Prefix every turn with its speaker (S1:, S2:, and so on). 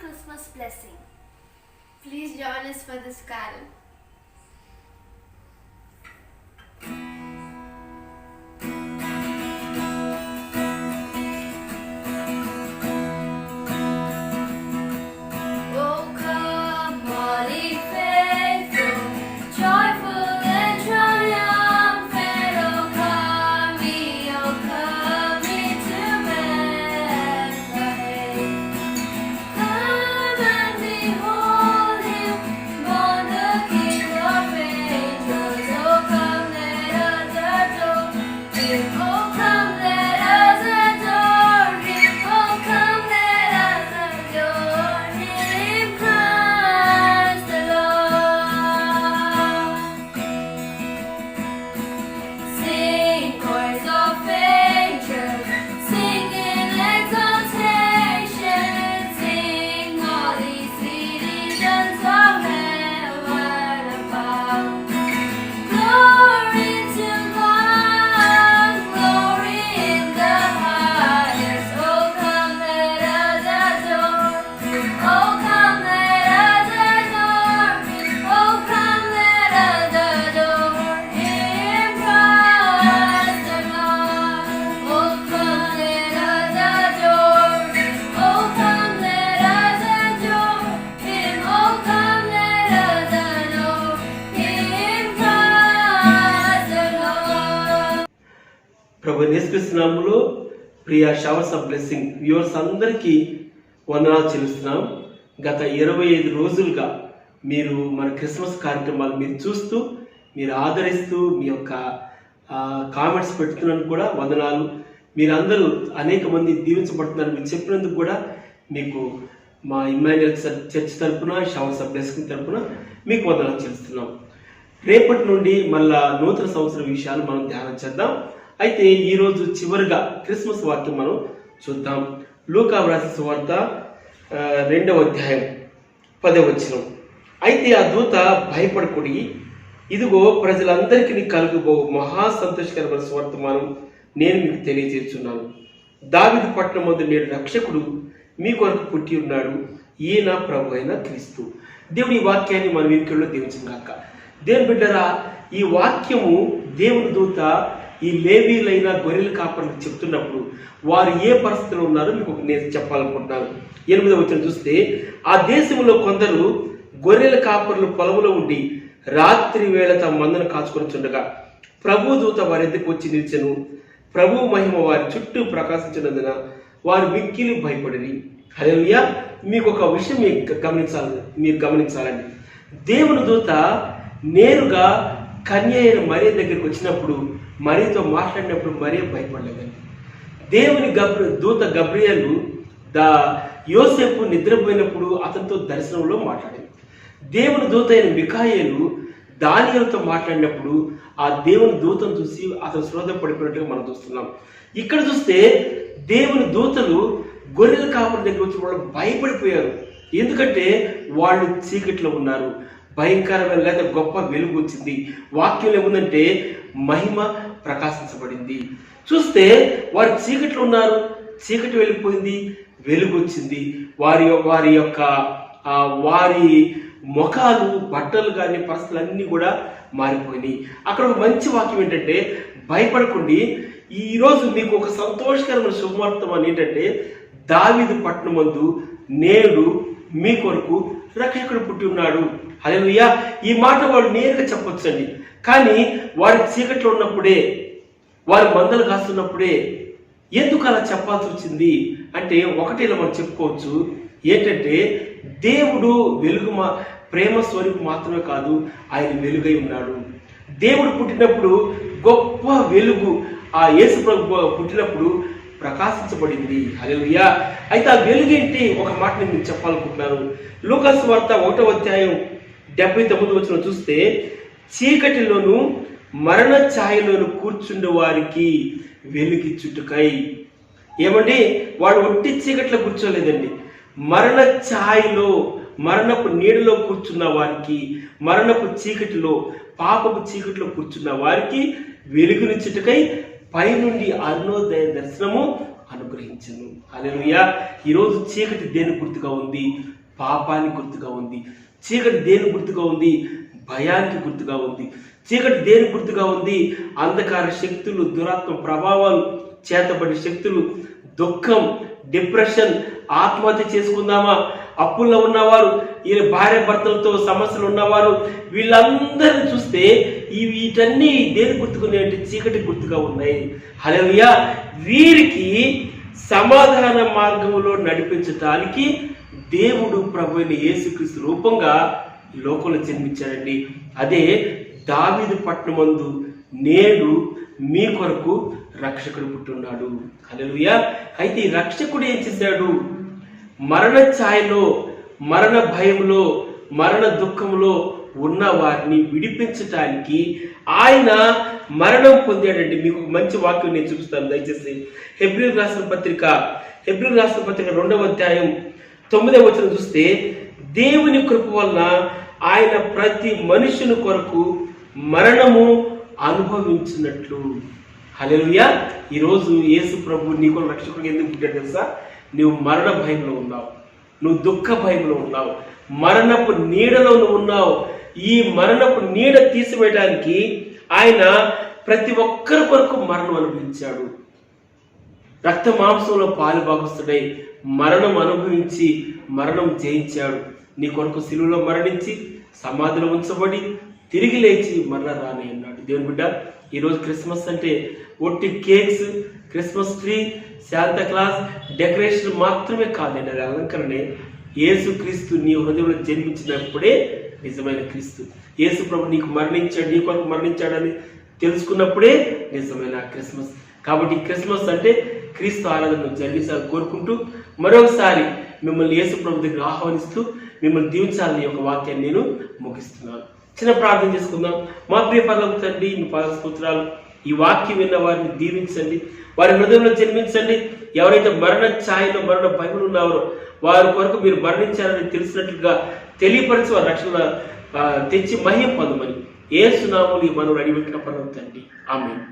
S1: Christmas blessing. Please join us for this carol.
S2: ప్రభు యేసుక్రీస్తు నామములో ప్రియ showers of blessing viewers అందరికీ వందనాలు చెల్లిస్తున్నాం. గత 25 రోజులుగా మీరు మన క్రిస్మస్ కార్యక్రమాలు మీరు చూస్తూ మీరు ఆదరిస్తూ మీ యొక్క కామెంట్స్ పెడుతున్నందుకు కూడా వందనాలు. మీరందరూ అనేక మంది దీవించబడుతున్నారు మీరు చెప్పినందుకు కూడా మీకు మా ఇమ్మాన్యుయల్ చర్చ్ తరఫున షవర్స్ ఆఫ్ బ్లెస్సింగ్ తరఫున మీకు వందనాలు చెల్లిస్తున్నాం. రేపటి నుండి మళ్ళా నూతన సంవత్సర విషయాలు మనం ధ్యానం చేద్దాం. అయితే ఈరోజు చివరిగా క్రిస్మస్ వాక్యం మనం చూద్దాం. లూకా వ్రాసిన సువార్త 2వ అధ్యాయం 10వ వచనం. అయితే ఆ దూత భయపడకుడి, ఇదిగో ప్రజలందరికీ కలుగుబో మహా సంతోషకరమైన సువర్తమానం నేను మీకు తెలియజేస్తున్నాను. దావీదు పట్టణమందు నేడు రక్షకుడు మీ కొరకు పుట్టి ఉన్నాడు, ఈయన ప్రభు అయిన క్రీస్తు. దేవుని ఈ వాక్యాన్ని మనం వీరిలో దీవించగాక. దేవుని బిడ్డరా, ఈ వాక్యము దేవుని దూత ఈ లేవీలైన గొర్రెల కాపర్లకు చెప్తున్నప్పుడు వారు ఏ పరిస్థితిలో ఉన్నారో మీకు నేను చెప్పాలనుకుంటున్నాను. 8వ వచనం చూస్తే, ఆ దేశంలో కొందరు గొర్రెల కాపర్లు పొలంలో ఉండి రాత్రి వేళ తమ మందను కాచుకొని చుండగా ప్రభు దూత వారి ఎద్దకు వచ్చి నిలిచెను. ప్రభు మహిమ వారి చుట్టూ ప్రకాశించినందున వారు మిక్కిలి భయపడిరి. హల్లెలూయా. మీకు ఒక విషయం మీరు గమనించాలండి. దేవుని దూత నేరుగా కన్య అయిన మరియ దగ్గరికి వచ్చినప్పుడు మరియతో మాట్లాడినప్పుడు మరియ భయపడలేదండి. దేవుని దూత గబ్రియేలు యోసేపు నిద్రపోయినప్పుడు అతనితో దర్శనంలో మాట్లాడింది. దేవుని దూత అయిన మిఖాయేలు దానియేలుతో మాట్లాడినప్పుడు ఆ దేవుని దూతను చూసి అతను శ్రోధ పడిపోయినట్టుగా మనం చూస్తున్నాం. ఇక్కడ చూస్తే దేవుని దూతలు గొర్రెల కాపుల దగ్గర వచ్చి వాళ్ళు భయపడిపోయారు. ఎందుకంటే వాళ్ళు చీకట్లో ఉన్నారు. భయంకరమైన లేదా గొప్ప వెలుగు వచ్చింది. వాక్యం ఏముందంటే మహిమ ప్రకాశించబడింది. చూస్తే వారు చీకట్లో ఉన్నారు, చీకటి వెళ్ళిపోయింది, వెలుగు వచ్చింది. వారి ముఖాలు, బట్టలు కానీ పరిస్థితులు అన్నీ కూడా మారిపోయినాయి. అక్కడ ఒక మంచి వాక్యం ఏంటంటే భయపడకండి. ఈరోజు మీకు ఒక సంతోషకరమైన శుభవార్తమానం ఏంటంటే దావీదు పట్టణమందు నేడు మీ కొరకు రక్షకుడు పుట్టి ఉన్నాడు. హల్లెలూయా. ఈ మాట వాళ్ళు నేరుగా చెప్పొచ్చండి. కానీ వారి చీకట్లో ఉన్నప్పుడే, వారి మందలు కాస్తున్నప్పుడే ఎందుకు అలా చెప్పాల్సి వచ్చింది అంటే ఒకటి ఇలా మనం చెప్పుకోవచ్చు. ఏంటంటే దేవుడు వెలుగు ప్రేమ స్వరూపం మాత్రమే కాదు, ఆయన వెలుగై ఉన్నాడు. దేవుడు పుట్టినప్పుడు గొప్ప వెలుగు ఆ యేసు ప్రభు పుట్టినప్పుడు ప్రకాశించబడింది. హల్లెలూయా. అయితే ఆ వెలుగేంటి ఒక మాట నేను మీకు చెప్పాలనుకుంటున్నాను. లూకా సువార్త 1వ అధ్యాయం 79వ వచనం చూస్తే, చీకటిలోను మరణ ఛాయలోను కూర్చుండే వారికి వెలుగిచ్చుటకై. ఏమండి, వాడు ఒట్టి చీకట్లో కూర్చోలేదండి. మరణ ఛాయలో, మరణపు నీడలో కూర్చున్న వారికి, మరణపు చీకటిలో, పాపపు చీకటిలో కూర్చున్న వారికి వెలుగునిచ్చుటకై పైనుండి అరుణోదయ దర్శనము అనుగ్రహించను. హల్లెలూయా. ఈరోజు చీకటి దేని గుర్తుగా ఉంది? పాపానికి గుర్తుగా ఉంది. చీకటి దేని గుర్తుగా ఉంది? భయానికి గుర్తుగా ఉంది. చీకటి దేని గుర్తుగా ఉంది? అంధకార శక్తులు, దురాత్మ ప్రభావాలు, చేతబడి శక్తులు, దుఃఖం, డిప్రెషన్, ఆత్మహత్య చేసుకుందామా, అప్పుల్లో ఉన్నవారు, ఈ భార్య భర్తలతో సమస్యలు ఉన్నవారు, వీళ్ళందరినీ చూస్తే వీటన్నీ దేని గుర్తుకున్నాయి అంటే చీకటి గుర్తుగా ఉన్నాయి. హల్లెలూయా. వీరికి సమాధాన మార్గంలో నడిపించటానికి దేవుడు ప్రభు అయిన యేసుక్రీస్తు రూపంగా ఈ లోకంలో జన్మించాడండి. అదే దావీదు పట్టణమందు నేడు మీ కొరకు రక్షకుడు పుట్టున్నాడు. హల్లెలూయా. అయితే ఈ రక్షకుడు ఏం చేశాడు? మరణ ఛాయలో, మరణ భయంలో, మరణ దుఃఖంలో ఉన్న వారిని విడిపించటానికి ఆయన మరణం పొందాడండి. మీకు మంచి వాక్యం నేను చూపిస్తాను దయచేసి. హెబ్రీయులకు రాసిన పత్రిక 2వ అధ్యాయం 9వ వచనం చూస్తే, దేవుని కృప వలన ఆయన ప్రతి మనుషుని కొరకు మరణము అనుభవించినట్లు. హల్లెలూయా. ఈరోజు యేసు ప్రభు నీ కొరకు రక్షకుడికి ఎందుకు పుట్టాడు తెలుసా? నువ్వు మరణ భయంలో ఉన్నావు, నువ్వు దుఃఖ భయంలో ఉన్నావు, మరణపు నీడలో నువ్వు ఉన్నావు. ఈ మరణపు నీడ తీసివేయడానికి ఆయన ప్రతి ఒక్కరి కొరకు మరణం అనుభవించాడు. రక్త మాంసంలో పాలు భాగస్తుడై మరణం అనుభవించి మరణం జయించాడు. నీ కొరకు శిలువలో మరణించి సమాధిలో ఉంచబడి తిరిగి లేచి మరలా రాని అన్నాడు. దేవుని బిడ్డ, ఈరోజు క్రిస్మస్ అంటే ఒట్టి cakes, Christmas tree, Shanta class decoration మాత్రమే కాదండి. అది అలంకరణే. యేసు క్రీస్తు నీ హృదయంలో జన్మించినప్పుడే నిజమైన క్రీస్తు. యేసు ప్రభు నీకు మరణించాడు, నీ కొరకు మరణించాడని తెలుసుకున్నప్పుడే నిజమైన క్రిస్మస్. కాబట్టి క్రిస్మస్ అంటే క్రీస్తు ఆరాధన జరిగించాలని కోరుకుంటూ మరొకసారి మిమ్మల్ని యేసు ప్రభు దగ్గర ఆహ్వానిస్తూ మిమ్మల్ని దీవించాలని ఒక వాక్యాన్ని నేను ముగిస్తున్నాను. చిన్న ప్రార్థన చేసుకుందాం. మా ప్రియ పరలోక తండ్రి, మీ పాద స్తోత్రాలు. ఈ వాక్యం విన్న వారిని దీవించండి, వారి హృదయంలో జన్మించండి. ఎవరైతే మరణ ఛాయలో, మరణ భయములు ఉన్నారో వారి కొరకు మీరు మరణించారని తెలిసినట్లుగా తెలియపరిచి వారి రక్షణ తెచ్చి మహిమ పొందమని యేసు నామములో ఈ మనవులు అడిగిపెట్టిన పరలోక తండ్రి. ఆమేన్.